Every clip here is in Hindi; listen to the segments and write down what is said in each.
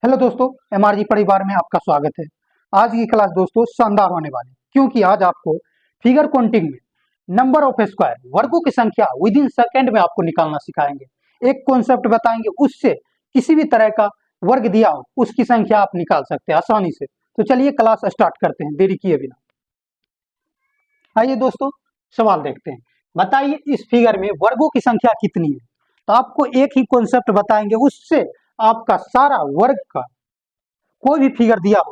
हेलो दोस्तों, एमआरजी परिवार में आपका स्वागत है। आज की क्लास दोस्तों शानदार होने वाली, क्योंकि आज आपको फिगर काउंटिंग में नंबर ऑफ स्क्वायर वर्गों की संख्या विद इन सेकेंड में आपको निकालना सिखाएंगे। एक कॉन्सेप्ट बताएंगे, उससे किसी भी तरह का वर्ग दिया हो उसकी संख्या आप निकाल सकते हैं आसानी से। तो चलिए क्लास स्टार्ट करते हैं देरी किए बिना। आइए दोस्तों, सवाल देखते हैं। बताइए इस फिगर में वर्गों की संख्या कितनी है। तो आपको एक ही कॉन्सेप्ट बताएंगे, उससे आपका सारा वर्ग का कोई भी फिगर दिया हो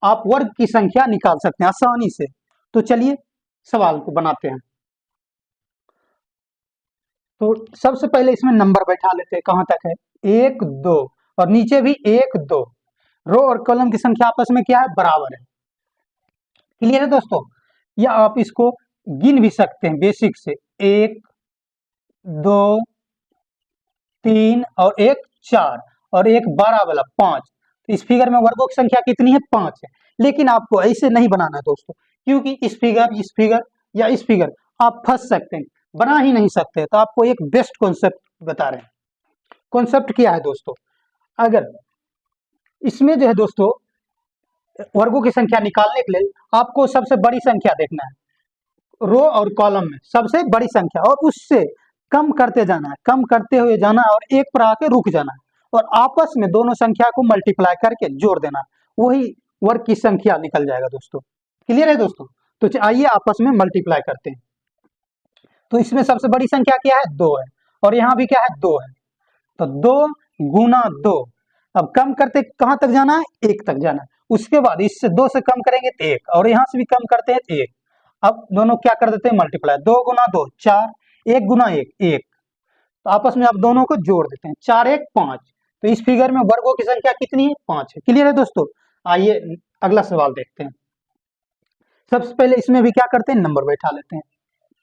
आप वर्ग की संख्या निकाल सकते हैं आसानी से। तो चलिए सवाल को बनाते हैं। तो सबसे पहले इसमें नंबर बैठा लेते हैं। कहां तक है? 1 2 और नीचे भी 1 2। रो और कॉलम की संख्या आपस में क्या है? बराबर है। क्लियर है दोस्तों? या आप इसको गिन भी सकते हैं बेसिक से। 1 2 3 और 1 4 और एक 12 वाला 5। तो इस फिगर में वर्गों की संख्या कितनी है? 5 है। लेकिन आपको ऐसे नहीं बनाना है दोस्तों, क्योंकि इस फिगर या इस फिगर आप फंस सकते हैं, बना ही नहीं सकते। तो आपको एक बेस्ट कॉन्सेप्ट बता रहे हैं। कॉन्सेप्ट क्या है दोस्तों? अगर इसमें जो है दोस्तों वर्गों की संख्या निकालने के लिए आपको सबसे बड़ी संख्या देखना है, रो और कॉलम में सबसे बड़ी संख्या, और उससे कम करते जाना है, कम करते हुए जाना है और एक पर आके रुक जाना है, और आपस में दोनों संख्या को मल्टीप्लाई करके जोड़ देना, वही वर्ग की संख्या निकल जाएगा दोस्तों। क्लियर है दोस्तों? तो आइए आपस में मल्टीप्लाई करते हैं। तो इसमें सबसे बड़ी संख्या क्या है? 2 है, और यहाँ भी क्या है? 2 है। तो 2 गुना 2। अब कम करते कहां तक जाना है? 1 तक जाना है। उसके बाद इससे 2 से कम करेंगे तो 1, और यहां से भी कम करते हैं तो 1। अब दोनों क्या कर देते हैं? मल्टीप्लाई। 2 गुना 2 4, 1 गुना 1 1। तो आपस में आप दोनों को जोड़ देते हैं। 4 1 5। तो इस फिगर में वर्गों की संख्या कितनी है? 5 है। क्लियर है दोस्तों? आइए अगला सवाल देखते हैं। सबसे पहले इसमें भी क्या करते हैं? नंबर बैठा लेते हैं।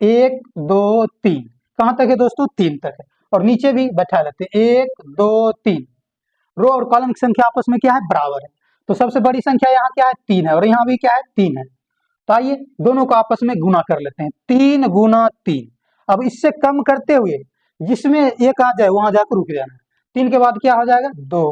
1 2 3। कहां तक है दोस्तों? 3 तक है। और नीचे भी बैठा लेते हैं 1 2 3। रो और कॉलम की संख्या आपस में क्या है? बराबर है। तो सबसे बड़ी संख्या यहाँ क्या है? 3 है, और यहाँ भी क्या है? 3 है। तो आइए दोनों को आपस में गुना कर लेते हैं। 3 गुना 3। अब इससे कम करते हुए जिसमें एक आ जाए वहां जाकर रुक जाना है। 3 के बाद क्या हो जाएगा? 2,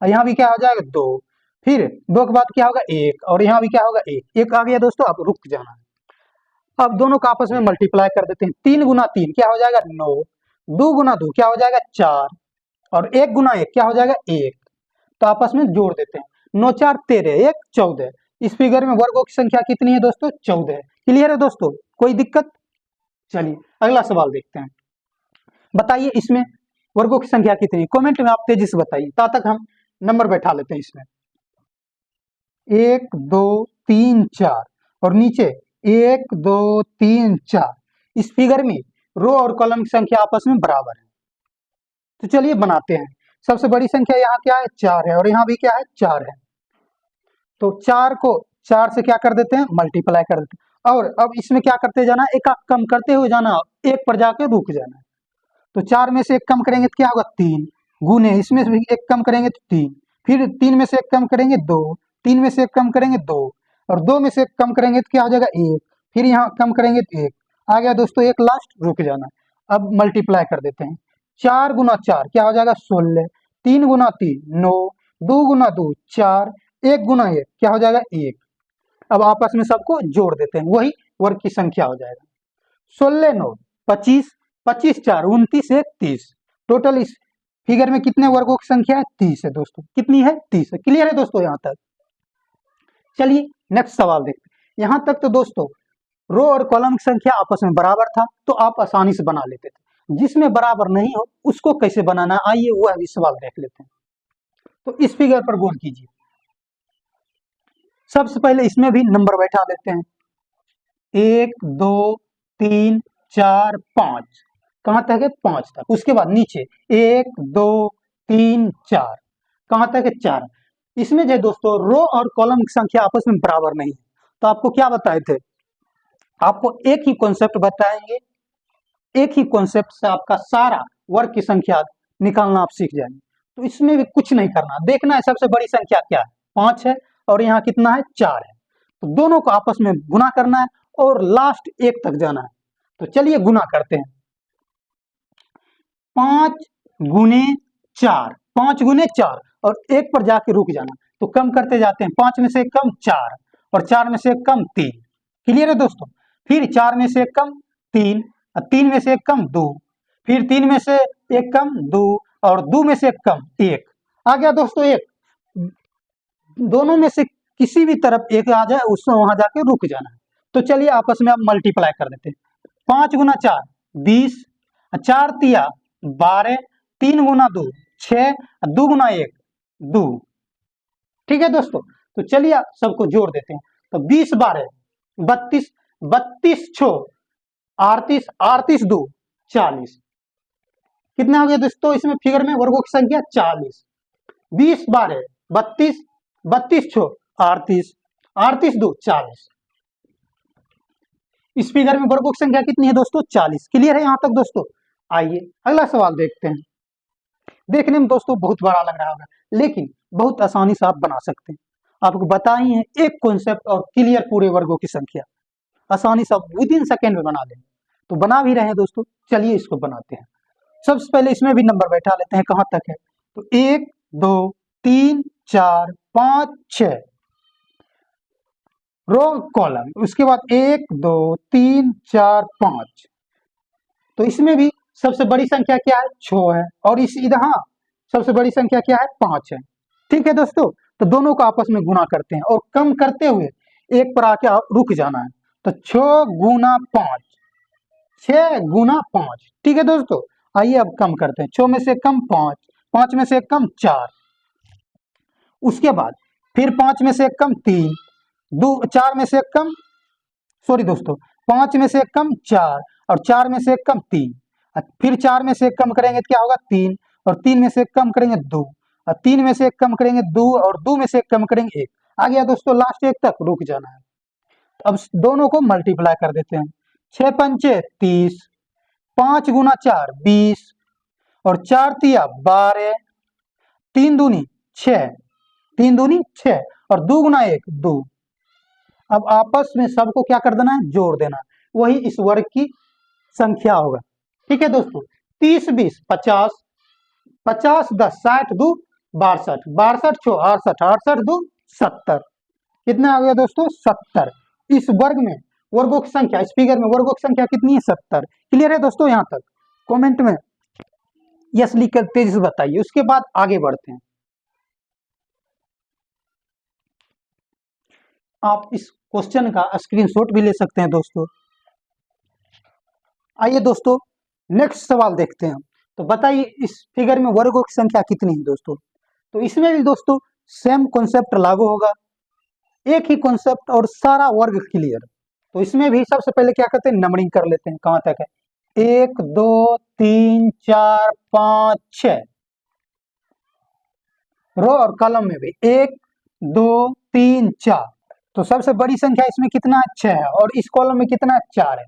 और यहाँ भी क्या हो जाएगा? 2। फिर 2 के बाद क्या होगा? 1, और यहाँ भी क्या होगा? 1 1 आ गया दोस्तों, अब रुक जाना है। अब दोनों को आपस में मल्टीप्लाई कर देते हैं। 3 गुना 3 क्या हो जाएगा? 9। 2 गुना 2 क्या हो जाएगा? 4, और 1 गुना 1 क्या हो जाएगा? 1। तो आपस में जोड़ देते हैं। 9 4 13, 1 14। इस फिगर में वर्गों की संख्या कितनी है दोस्तों? 14 है। क्लियर है दोस्तों? कोई दिक्कत? चलिए अगला सवाल देखते हैं। बताइए इसमें वर्गों की संख्या कितनी है? कमेंट में आप तेजी से बताइए, तब तक हम नंबर बैठा लेते हैं। इसमें 1 2 3 4 और नीचे 1 2 3 4। इस फिगर में रो और कॉलम की संख्या आपस में बराबर है। तो चलिए बनाते हैं। सबसे बड़ी संख्या यहाँ क्या है? 4 है, और यहाँ भी क्या है? 4 है। तो 4 को 4 से क्या कर देते हैं? मल्टीप्लाई कर देते हैं। और अब इसमें क्या करते जाना है? एक कम करते हुए जाना, एक पर जाके रुक जाना है। तो 4 में से एक कम करेंगे तो क्या होगा? 3 गुने, इसमें से भी एक कम करेंगे तो 3, फिर 3 में से एक कम करेंगे 2, 3 में से एक कम करेंगे 2, और 2 में से एक कम करेंगे तो क्या हो जाएगा? 1, फिर यहाँ कम करेंगे तो 1 आ गया दोस्तों, एक लास्ट, रुक जाना। अब मल्टीप्लाई कर देते हैं। 4 गुना 4 क्या हो जाएगा? 16, 3 गुना 3 9, 2 गुना 2 4, 1 गुना 1 क्या हो जाएगा? 1। अब आपस में सबको जोड़ देते हैं, वही वर्ग की संख्या हो जाएगा। 16 9 25, 25 4 29, 1 30। टोटल इस फिगर में कितने वर्गों की संख्या है? 30 है दोस्तों। कितनी है? 30 है। क्लियर है दोस्तों यहाँ तक? चलिए नेक्स्ट सवाल देखते हैं। यहाँ तक तो दोस्तों रो और कॉलम की संख्या आपस में बराबर था, तो आप आसानी से बना लेते थे। जिसमें बराबर नहीं हो उसको कैसे बनाना है, आइए वह भी सवाल देख लेते हैं। तो इस फिगर पर गौर कीजिए। सबसे पहले इसमें भी नंबर बैठा देते हैं। 1 2 3 4 5। कहां तक है? 5 तक। उसके बाद नीचे 1 2 3 4। कहां तक है? 4। इसमें जो है दोस्तों रो और कॉलम की संख्या आपस में बराबर नहीं है, तो आपको क्या बताए थे? आपको एक ही कॉन्सेप्ट बताएंगे, एक ही कॉन्सेप्ट से आपका सारा वर्ग की संख्या निकालना आप सीख जाएंगे। तो इसमें भी कुछ नहीं करना, देखना है सबसे बड़ी संख्या क्या है? 5 है, और यहाँ कितना है? 4 है। तो दोनों को आपस में गुना करना है और लास्ट 1 तक जाना है। तो चलिए गुना करते हैं। 5 गुने 4, 5 गुने 4, और एक पर जाके रुक जाना। तो कम करते जाते हैं, 5 में से एक कम 4 और 4 में से एक कम 3। क्लियर है दोस्तों? फिर 4 में से एक कम 3 और 3 में से एक कम 2, फिर 3 में से एक कम 2 और 2 में से एक कम 1। आ गया दोस्तों 1। दोनों में से किसी भी तरफ एक आ जाए उसमें वहां जाके रुक जाना है। तो चलिए आपस में आप मल्टीप्लाई कर देते हैं। 5 गुना 4 20, 4 तिया 12, 3 गुना 2 6, 2 गुना 1 2। ठीक है दोस्तों, तो चलिए आप सबको जोड़ देते हैं। तो 20 12 32, 32 6 38, 38 2 40। कितना हो गया दोस्तों इसमें फिगर में वर्गों की संख्या 40। 20 12 32, 32 6 38, 38 2 40। इस फिगर में वर्गों की संख्या कितनी है दोस्तों? 40। क्लियर है यहाँ तक दोस्तों? आइए अगला सवाल देखते हैं। देखने में दोस्तों बहुत बड़ा लग रहा होगा, लेकिन बहुत आसानी से आप बना सकते हैं। आपको बताई है एक कॉन्सेप्ट और क्लियर पूरे वर्गों की संख्या आसानी से विद इन सेकेंड में बना लेंगे। तो बना भी रहे हैं दोस्तों, चलिए इसको बनाते हैं। सबसे पहले इसमें भी नंबर बैठा लेते हैं, कहां तक है? तो 1 2 3 4 5 6 रो कॉलम, उसके बाद 1 2 3 4 5। तो इसमें भी सबसे बड़ी संख्या क्या है? 6 है, और इस इधर सबसे बड़ी संख्या क्या है? 5 है। ठीक है दोस्तों, तो दोनों को आपस में गुना करते हैं और कम करते हुए एक पर आके रुक जाना है। तो 6 गुना 5, 6 गुना 5। ठीक है दोस्तों, आइए अब कम करते हैं। 6 में से कम 5, 5 में से कम 4, उसके बाद फिर 5 में से कम 3, 4 में से कम, सॉरी दोस्तों, 5 में से कम 4 और 4 में से कम 3, फिर 4 में से कम करेंगे तो क्या होगा? 3, और 3 में से कम करेंगे 2, और 3 में से कम करेंगे 2 और 2 में से कम करेंगे 1। आ गया दोस्तों, लास्ट एक तक रुक जाना है। अब दोनों को मल्टीप्लाई कर देते हैं। 6 पंचे 30, 5 गुना 4 20 और 4 तिया 12, 3 दूनी 6, 3 दूनी 6 और 2 गुना 1 2। अब आपस में सबको क्या कर देना है? जोड़ देना। वही इस वर्ग की संख्या होगा। ठीक है दोस्तों, 30 20 50, 50 10 60 2 62, 62 6 68, 68 2 70। कितना आ गया दोस्तों? 70। इस वर्ग में वर्गों की संख्या, इस फिगर में वर्गों की संख्या कितनी है? 70। क्लियर है दोस्तों यहाँ तक? कमेंट में यस लिखकर तेजी से बताइए, उसके बाद आगे बढ़ते हैं। आप इस क्वेश्चन का स्क्रीनशॉट भी ले सकते हैं दोस्तों। आइए दोस्तों नेक्स्ट सवाल देखते हैं। तो बताइए इस फिगर में वर्गों की संख्या कितनी है दोस्तों? तो इसमें भी दोस्तों सेम कॉन्सेप्ट लागू होगा, एक ही कॉन्सेप्ट और सारा वर्ग क्लियर। तो इसमें भी सबसे पहले क्या करते हैं? नंबरिंग कर लेते हैं। कहां तक है? 1 2 3 4 5 6। रो और कॉलम में भी 1 2 3 4। तो सबसे बड़ी संख्या इसमें कितना? 6 है, और इस कॉलम में कितना? 4 है।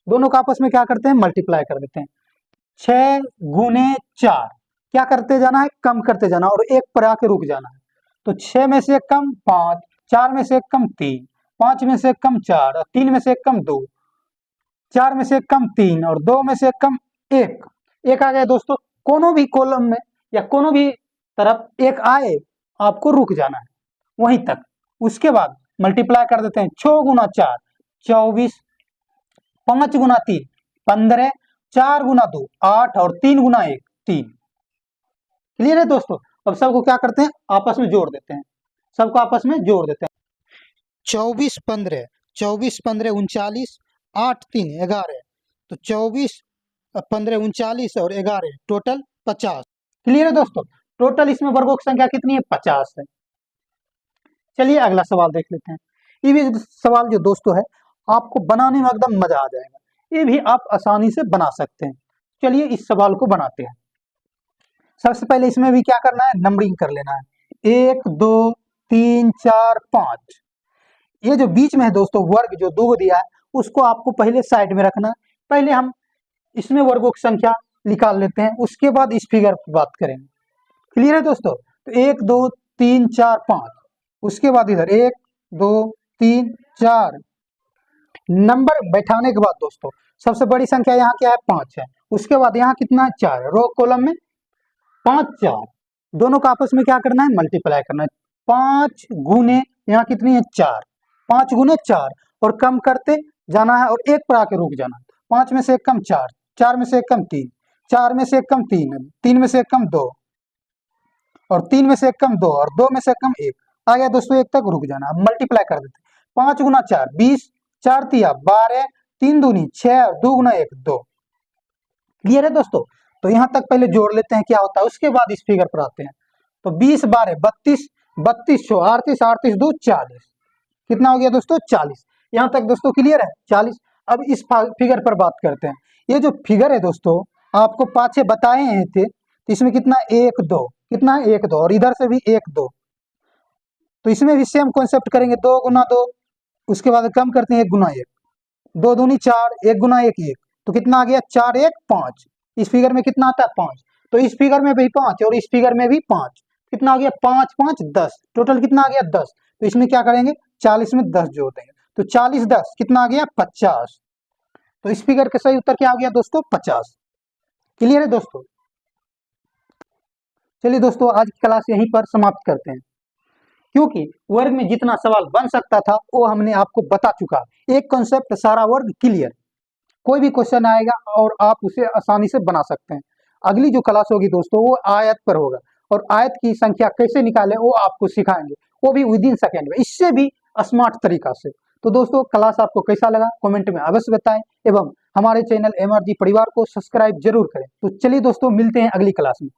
दोनों का आपस में क्या करते हैं? मल्टीप्लाई कर देते हैं। 6 गुने 4, क्या करते जाना है? कम करते जाना और एक पर आके रुक जाना है। तो 6 में से कम 5, 4 में से कम 3, 5 में से कम 4 और 3 में से कम 2, 4 में से कम 3 और 2 में से कम 1। एक आ गया दोस्तों। कोनो भी कॉलम में या कोनो भी तरफ एक आए, आपको रुक जाना है वहीं तक। उसके बाद मल्टीप्लाई कर देते हैं। 6 गुना 4 24, 5 गुना 3 15, 4 गुना 2 8 और 3 गुना 1 3। क्लियर है दोस्तों? अब सबको क्या करते हैं? आपस में जोड़ देते हैं। सबको आपस में जोड़ देते हैं। 24 15, 24 15 39, 8 3 11। तो 24 15 39 और 11 टोटल 50। क्लियर है दोस्तों? टोटल इसमें वर्गों की संख्या कितनी है? 50 है। चलिए अगला सवाल देख लेते हैं। ये भी सवाल जो दोस्तों है, आपको बनाने में एकदम मजा आ जाएगा। ये भी आप आसानी से बना सकते हैं। चलिए इस सवाल को बनाते हैं। सबसे पहले इसमें भी क्या करना है? नंबरिंग कर लेना है। 1 2 3 4 5। ये जो बीच में है दोस्तों वर्ग जो 2 दिया है, उसको आपको पहले साइड में रखना है। पहले हम इसमें वर्गों की संख्या निकाल लेते हैं, उसके बाद इस फिगर की बात करेंगे। क्लियर है दोस्तों? तो 1 2 3 4 5, उसके बाद इधर 1 2 3 4। नंबर बैठाने के बाद दोस्तों सबसे बड़ी संख्या यहाँ क्या है? 5 है। उसके बाद यहाँ कितना है? 4 है। रो कॉलम में 5 4 दोनों का आपस में क्या करना है, मल्टीप्लाई करना है। 5 गुने यहाँ कितनी है 4, 5 गुने 4 और कम करते जाना है और एक पर आके रुक जाना। 5 में से एक कम 4, 4 में से एक कम 3, 4 में से एक कम 3, 3 में से एक कम 2 और 3 में से एक कम 2 और 2 में से एक कम 1 आ गया दोस्तों, एक तक रुक जाना। अब मल्टीप्लाई कर देते, 5 गुना 4 20, 4 तिया 12, 3 दूनी 6 और 2 गुना 1 2। क्लियर है दोस्तों? तो यहाँ तक पहले जोड़ लेते हैं क्या होता है, उसके बाद इस फिगर पर आते हैं। तो 20 12 32, 32 38, 38 2 40, कितना हो गया दोस्तों 40। यहाँ तक दोस्तों क्लियर है 40। अब इस फिगर पर बात करते हैं। ये जो फिगर है दोस्तों आपको पाछे बताए हैं थे, तो इसमें कितना 1 2, कितना 1 2 और इधर से भी 1 2। तो इसमें भी सेम कॉन्सेप्ट करेंगे, 2 गुना 2, उसके बाद कम करते हैं 1 गुना 1, 2 दूनी 4, 1 गुना 1 1, तो कितना आ गया 4 1 5। इस फिगर में कितना आता है 5, तो इस फिगर में भी 5 और इस फिगर में भी 5, कितना आ गया 5 5 10, टोटल कितना आ गया 10। तो इसमें क्या करेंगे 40 में 10 जोड़ देंगे, तो 40 10 कितना आ गया 50। तो इस फिगर का सही उत्तर क्या हो गया दोस्तों 50। क्लियर है दोस्तों? चलिए दोस्तों आज की क्लास यहीं पर समाप्त करते हैं, क्योंकि वर्ग में जितना सवाल बन सकता था वो हमने आपको बता चुका। एक कॉन्सेप्ट सारा वर्ग क्लियर, कोई भी क्वेश्चन आएगा और आप उसे आसानी से बना सकते हैं। अगली जो क्लास होगी दोस्तों वो आयत पर होगा और आयत की संख्या कैसे निकालें वो आपको सिखाएंगे, वो भी विद इन सेकेंड में, इससे भी स्मार्ट तरीका से। तो दोस्तों क्लास आपको कैसा लगा कमेंट में अवश्य बताएं एवं हमारे चैनल MRG परिवार को सब्सक्राइब जरूर करें। तो चलिए दोस्तों मिलते हैं अगली क्लास में।